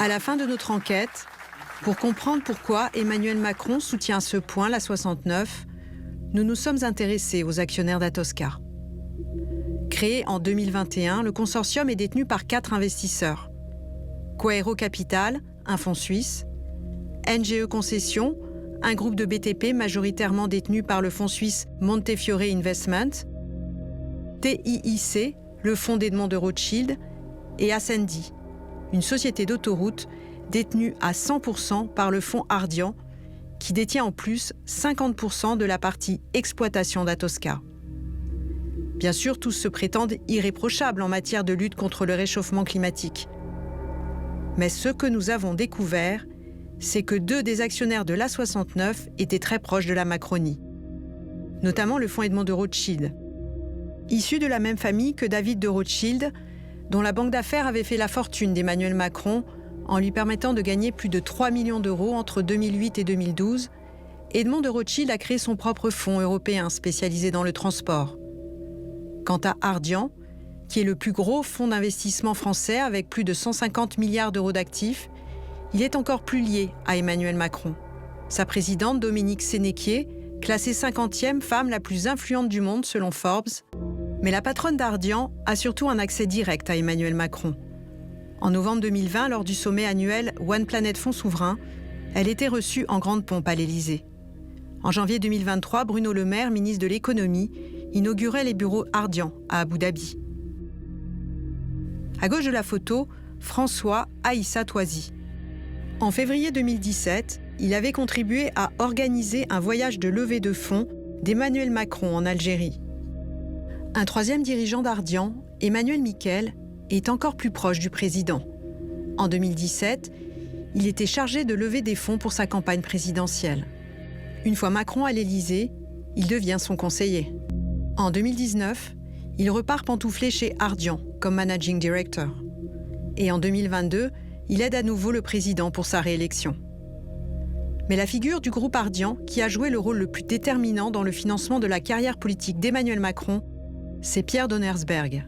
À la fin de notre enquête, pour comprendre pourquoi Emmanuel Macron soutient à ce point l'A69, nous nous sommes intéressés aux actionnaires d'Atoscar. Créé en 2021, le consortium est détenu par 4 investisseurs. Quaero Capital, un fonds suisse, NGE Concessions, un groupe de BTP majoritairement détenu par le fonds suisse Montefiore Investment, TIIC, le fonds d'Edmond de Rothschild, et Ascendi, une société d'autoroute détenue à 100% par le fonds Ardian, qui détient en plus 50% de la partie exploitation d'Atoscar. Bien sûr, tous se prétendent irréprochables en matière de lutte contre le réchauffement climatique. Mais ce que nous avons découvert, c'est que 2 des actionnaires de l'A69 étaient très proches de la Macronie, notamment le fonds Edmond de Rothschild. Issu de la même famille que David de Rothschild, dont la banque d'affaires avait fait la fortune d'Emmanuel Macron en lui permettant de gagner plus de 3 millions d'euros entre 2008 et 2012, Edmond de Rothschild a créé son propre fonds européen spécialisé dans le transport. Quant à Ardian, qui est le plus gros fonds d'investissement français avec plus de 150 milliards d'euros d'actifs, il est encore plus lié à Emmanuel Macron. Sa présidente, Dominique Sénéquier, classée 50e femme la plus influente du monde selon Forbes, mais la patronne d'Ardian a surtout un accès direct à Emmanuel Macron. En novembre 2020, lors du sommet annuel One Planet Fonds Souverain, elle était reçue en grande pompe à l'Élysée. En janvier 2023, Bruno Le Maire, ministre de l'Économie, inaugurait les bureaux Ardian à Abu Dhabi. À gauche de la photo, François Aïssa Toisy. En février 2017, il avait contribué à organiser un voyage de levée de fonds d'Emmanuel Macron en Algérie. Un troisième dirigeant d'Ardian, Emmanuel Miquel, est encore plus proche du président. En 2017, il était chargé de lever des fonds pour sa campagne présidentielle. Une fois Macron à l'Élysée, il devient son conseiller. En 2019, il repart pantoufler chez Ardian comme managing director. Et en 2022, il aide à nouveau le président pour sa réélection. Mais la figure du groupe Ardian, qui a joué le rôle le plus déterminant dans le financement de la carrière politique d'Emmanuel Macron, c'est Pierre Donnersberg.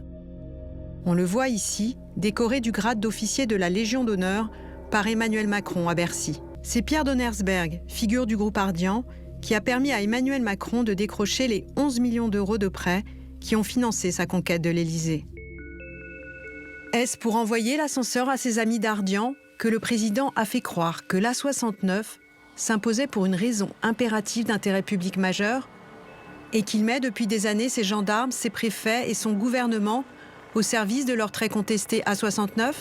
On le voit ici, décoré du grade d'officier de la Légion d'honneur par Emmanuel Macron à Bercy. C'est Pierre Donnersberg, figure du groupe Ardian, qui a permis à Emmanuel Macron de décrocher les 11 millions d'euros de prêts qui ont financé sa conquête de l'Élysée. Est-ce pour envoyer l'ascenseur à ses amis d'Ardian que le président a fait croire que l'A69 s'imposait pour une raison impérative d'intérêt public majeur et qu'il met depuis des années ses gendarmes, ses préfets et son gouvernement au service de leur très contesté A69 ?